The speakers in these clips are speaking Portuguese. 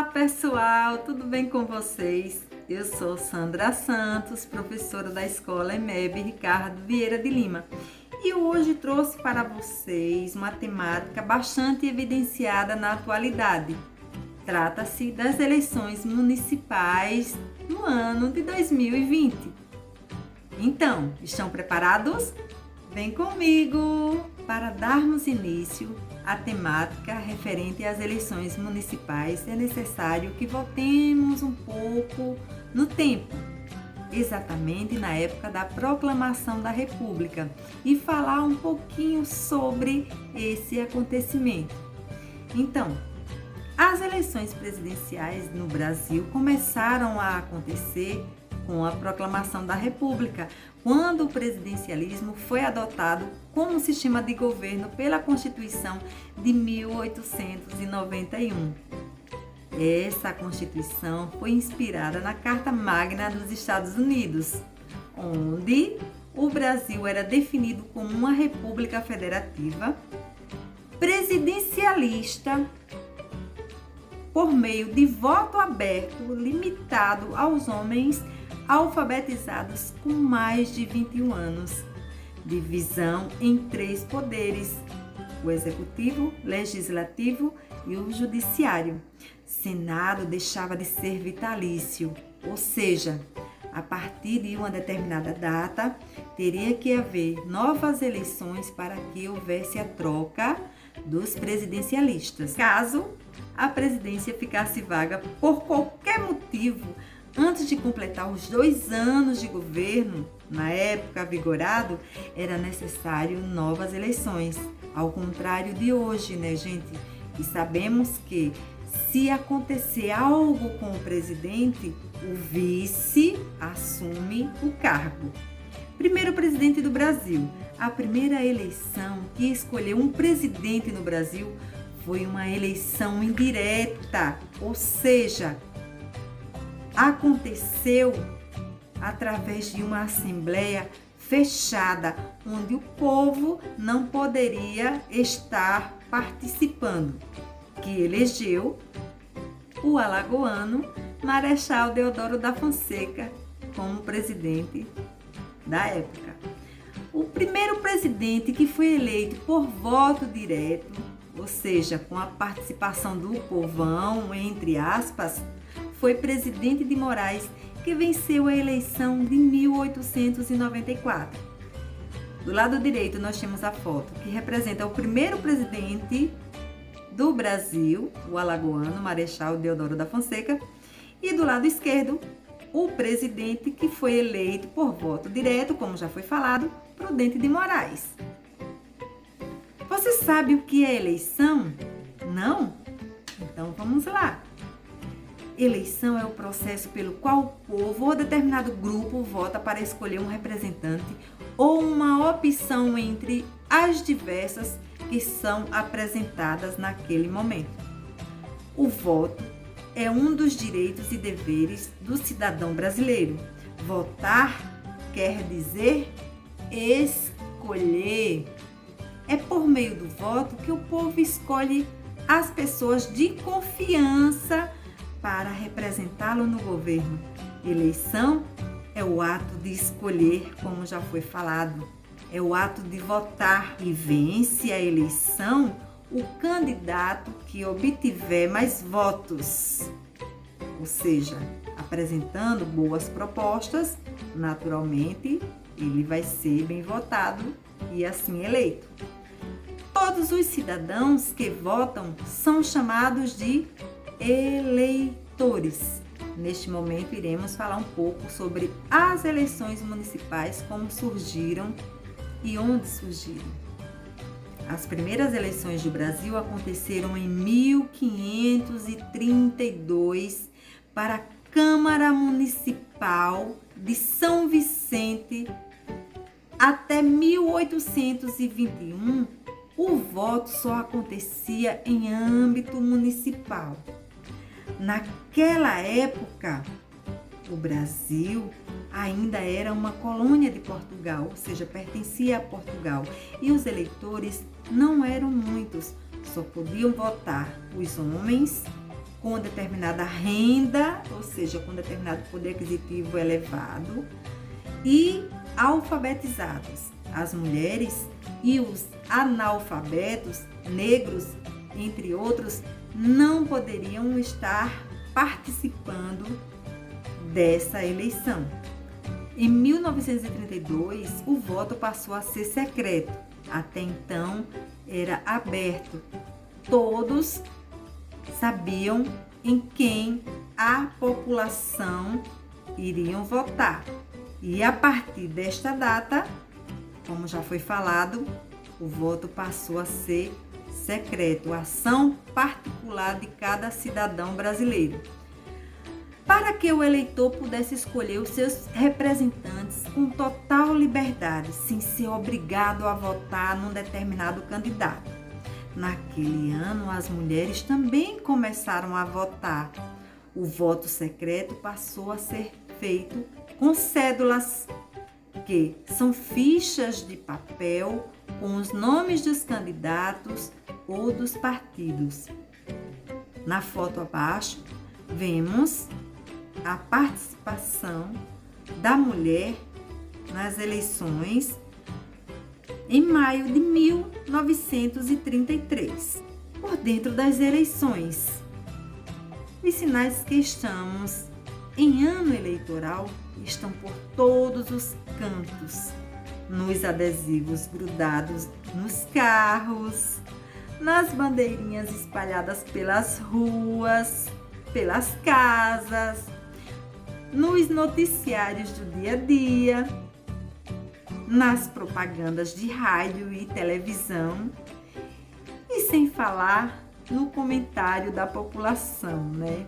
Olá, pessoal, tudo bem com vocês? Eu sou Sandra Santos, professora da Escola EMEB Ricardo Vieira de Lima, e hoje trouxe para vocês uma temática bastante evidenciada na atualidade. Trata-se das eleições municipais no ano de 2020. Então, estão preparados? Vem comigo para darmos início à temática referente às eleições municipais. É necessário que voltemos um pouco no tempo, exatamente na época da proclamação da República, e falar um pouquinho sobre esse acontecimento. Então, as eleições presidenciais no Brasil começaram a acontecer com a proclamação da República, quando o presidencialismo foi adotado como sistema de governo pela Constituição de 1891. Essa Constituição foi inspirada na Carta Magna dos Estados Unidos, onde o Brasil era definido como uma república federativa, presidencialista, por meio de voto aberto limitado aos homens alfabetizados com mais de 21 anos, divisão em 3 poderes: o executivo, legislativo e o judiciário. Senado deixava de ser vitalício, ou seja, a partir de uma determinada data, teria que haver novas eleições para que houvesse a troca dos presidencialistas. Caso a presidência ficasse vaga por qualquer motivo, antes de completar os 2 anos de governo, na época vigorado, era necessário novas eleições. Ao contrário de hoje, né, gente? E sabemos que se acontecer algo com o presidente, o vice assume o cargo. Primeiro presidente do Brasil. A primeira eleição que escolheu um presidente no Brasil foi uma eleição indireta, ou seja, aconteceu através de uma assembleia fechada, onde o povo não poderia estar participando, que elegeu o alagoano Marechal Deodoro da Fonseca como presidente da época. O primeiro presidente que foi eleito por voto direto, ou seja, com a participação do povão, entre aspas, foi Presidente de Moraes, que venceu a eleição de 1894. Do lado direito nós temos a foto que representa o primeiro presidente do Brasil, o alagoano Marechal Deodoro da Fonseca, e do lado esquerdo o presidente que foi eleito por voto direto, como já foi falado, Prudente de Moraes. Você sabe o que é eleição? Não? Então vamos lá. Eleição é o processo pelo qual o povo ou determinado grupo vota para escolher um representante ou uma opção entre as diversas que são apresentadas naquele momento. O voto é um dos direitos e deveres do cidadão brasileiro. Votar quer dizer escolher. É por meio do voto que o povo escolhe as pessoas de confiança para representá-lo no governo. Eleição é o ato de escolher, como já foi falado, é o ato de votar, e vence a eleição o candidato que obtiver mais votos, ou seja, apresentando boas propostas, naturalmente ele vai ser bem votado e assim eleito. Todos os cidadãos que votam são chamados de eleitores. Neste momento iremos falar um pouco sobre as eleições municipais, como surgiram e onde surgiram. As primeiras eleições do Brasil aconteceram em 1532 para a Câmara Municipal de São Vicente. Até 1821, o voto só acontecia em âmbito municipal. Naquela época, o Brasil ainda era uma colônia de Portugal, ou seja, pertencia a Portugal, e os eleitores não eram muitos, só podiam votar os homens com determinada renda, ou seja, com determinado poder aquisitivo elevado, e alfabetizados. As mulheres e os analfabetos, negros, entre outros, não poderiam estar participando dessa eleição. Em 1932, o voto passou a ser secreto. Até então, era aberto. Todos sabiam em quem a população iriam votar. E a partir desta data, como já foi falado, o voto passou a ser secreto, ação particular de cada cidadão brasileiro. Para que o eleitor pudesse escolher os seus representantes com total liberdade, sem ser obrigado a votar num determinado candidato. Naquele ano, as mulheres também começaram a votar. O voto secreto passou a ser feito com cédulas, que são fichas de papel com os nomes dos candidatos ou dos partidos. Na foto abaixo, vemos a participação da mulher nas eleições em maio de 1933. Por dentro das eleições, os sinais que estamos em ano eleitoral estão por todos os cantos, nos adesivos grudados nos carros, nas bandeirinhas espalhadas pelas ruas, pelas casas, nos noticiários do dia a dia, nas propagandas de rádio e televisão, e sem falar no comentário da população, né?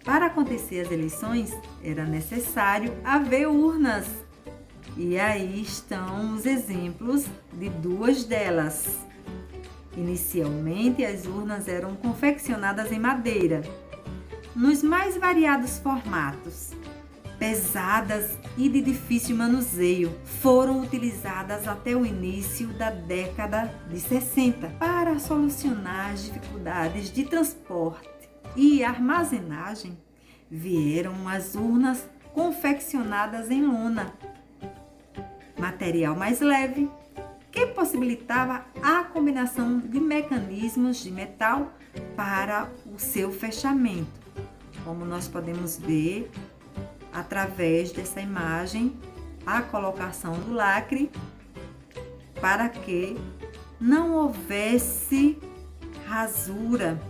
Para acontecer as eleições, era necessário haver urnas. E aí estão os exemplos de duas delas. Inicialmente, as urnas eram confeccionadas em madeira, nos mais variados formatos. Pesadas e de difícil manuseio, foram utilizadas até o início da década de 60 para solucionar as dificuldades de transporte e armazenagem. Vieram as urnas confeccionadas em lona, material mais leve, que possibilitava a combinação de mecanismos de metal para o seu fechamento, como nós podemos ver através dessa imagem, a colocação do lacre para que não houvesse rasura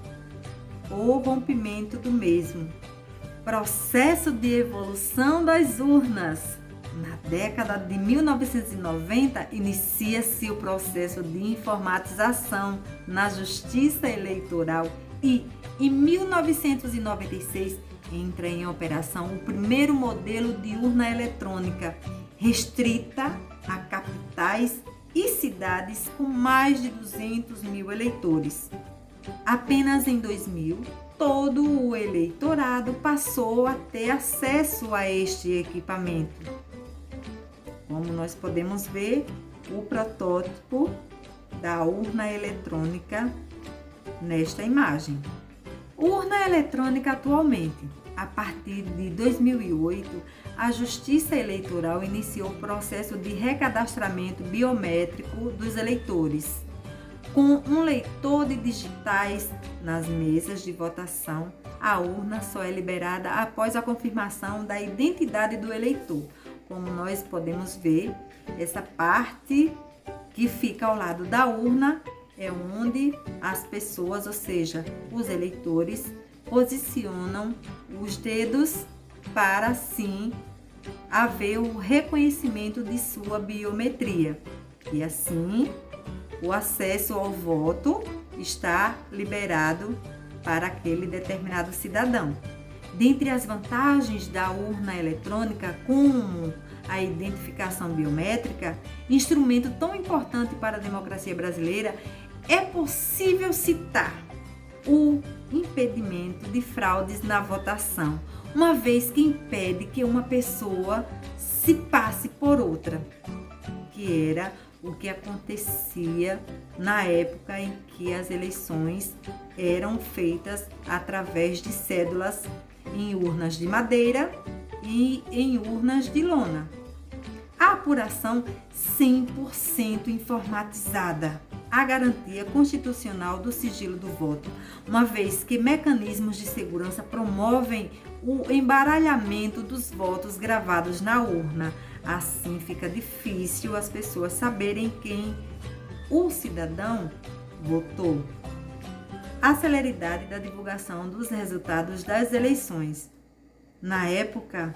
ou rompimento do mesmo. Processo de evolução das urnas. Na década de 1990, inicia-se o processo de informatização na Justiça Eleitoral e, em 1996, entra em operação o primeiro modelo de urna eletrônica, restrita a capitais e cidades com mais de 200 mil eleitores. Apenas em 2000, todo o eleitorado passou a ter acesso a este equipamento. Como nós podemos ver, o protótipo da urna eletrônica nesta imagem. Urna eletrônica atualmente. A partir de 2008, a Justiça Eleitoral iniciou o processo de recadastramento biométrico dos eleitores. Com um leitor de digitais nas mesas de votação, a urna só é liberada após a confirmação da identidade do eleitor. Como nós podemos ver, essa parte que fica ao lado da urna é onde as pessoas, ou seja, os eleitores, posicionam os dedos para assim haver o reconhecimento de sua biometria. E assim, o acesso ao voto está liberado para aquele determinado cidadão. Dentre as vantagens da urna eletrônica, como a identificação biométrica, instrumento tão importante para a democracia brasileira, é possível citar o impedimento de fraudes na votação, uma vez que impede que uma pessoa se passe por outra, que era o que acontecia na época em que as eleições eram feitas através de cédulas em urnas de madeira e em urnas de lona. A apuração 100% informatizada. A garantia constitucional do sigilo do voto, uma vez que mecanismos de segurança promovem o embaralhamento dos votos gravados na urna. Assim fica difícil as pessoas saberem quem o cidadão votou. A celeridade da divulgação dos resultados das eleições. Na época,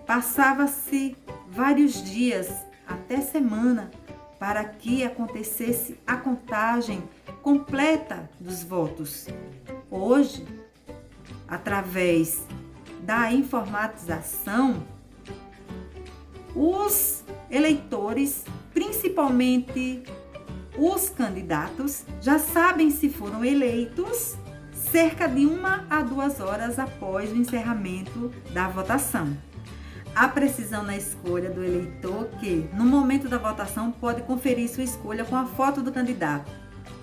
passava-se vários dias, até semana, para que acontecesse a contagem completa dos votos. Hoje, através da informatização, os eleitores, principalmente os candidatos, já sabem se foram eleitos cerca de 1 a 2 horas após o encerramento da votação. A precisão na escolha do eleitor que, no momento da votação, pode conferir sua escolha com a foto do candidato,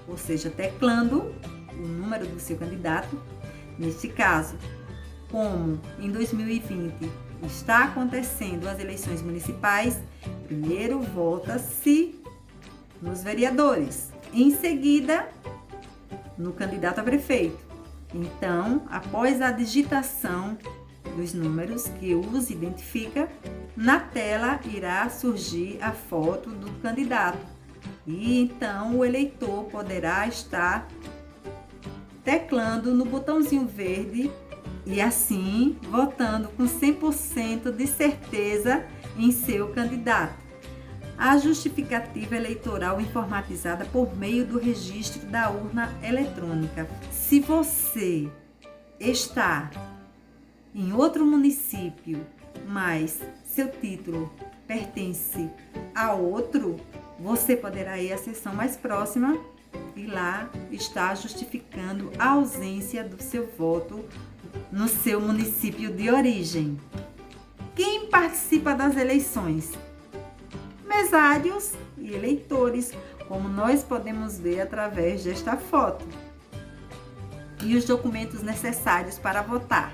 ou seja, teclando o número do seu candidato. Neste caso, como em 2020 está acontecendo as eleições municipais, primeiro vota-se nos vereadores, em seguida no candidato a prefeito. Então, após a digitação dos números que os identifica, na tela irá surgir a foto do candidato. E então o eleitor poderá estar teclando no botãozinho verde e assim votando com 100% de certeza em seu candidato. A justificativa eleitoral informatizada por meio do registro da urna eletrônica. Se você está em outro município, mas seu título pertence a outro, você poderá ir à seção mais próxima e lá está justificando a ausência do seu voto no seu município de origem. Quem participa das eleições? Mesários e eleitores, como nós podemos ver através desta foto. E os documentos necessários para votar.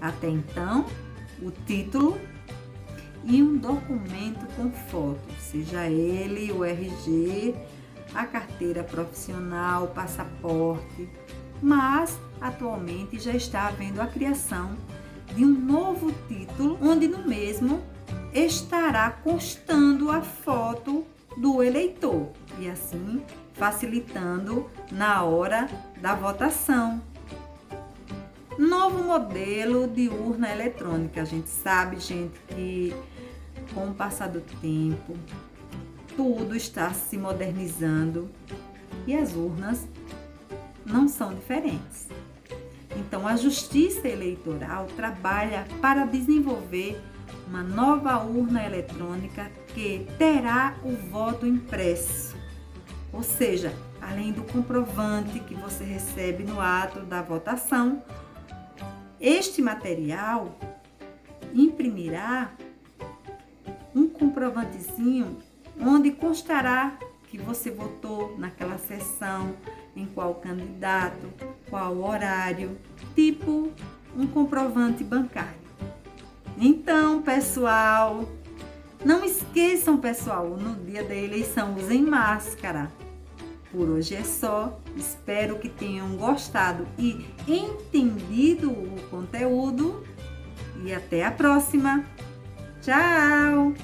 Até então, o título e um documento com foto, seja ele o RG, a carteira profissional, o passaporte. Mas, atualmente, já está havendo a criação de um novo título, onde no mesmo estará constando a foto do eleitor e assim facilitando na hora da votação. Novo modelo de urna eletrônica. A gente sabe, gente, que com o passar do tempo, tudo está se modernizando e as urnas não são diferentes. Então, a Justiça Eleitoral trabalha para desenvolver uma nova urna eletrônica que terá o voto impresso. Ou seja, além do comprovante que você recebe no ato da votação, este material imprimirá um comprovantezinho onde constará que você votou naquela sessão, em qual candidato, qual horário, tipo um comprovante bancário. Então, pessoal, não esqueçam, pessoal, no dia da eleição usem máscara. Por hoje é só. Espero que tenham gostado e entendido o conteúdo. E até a próxima. Tchau!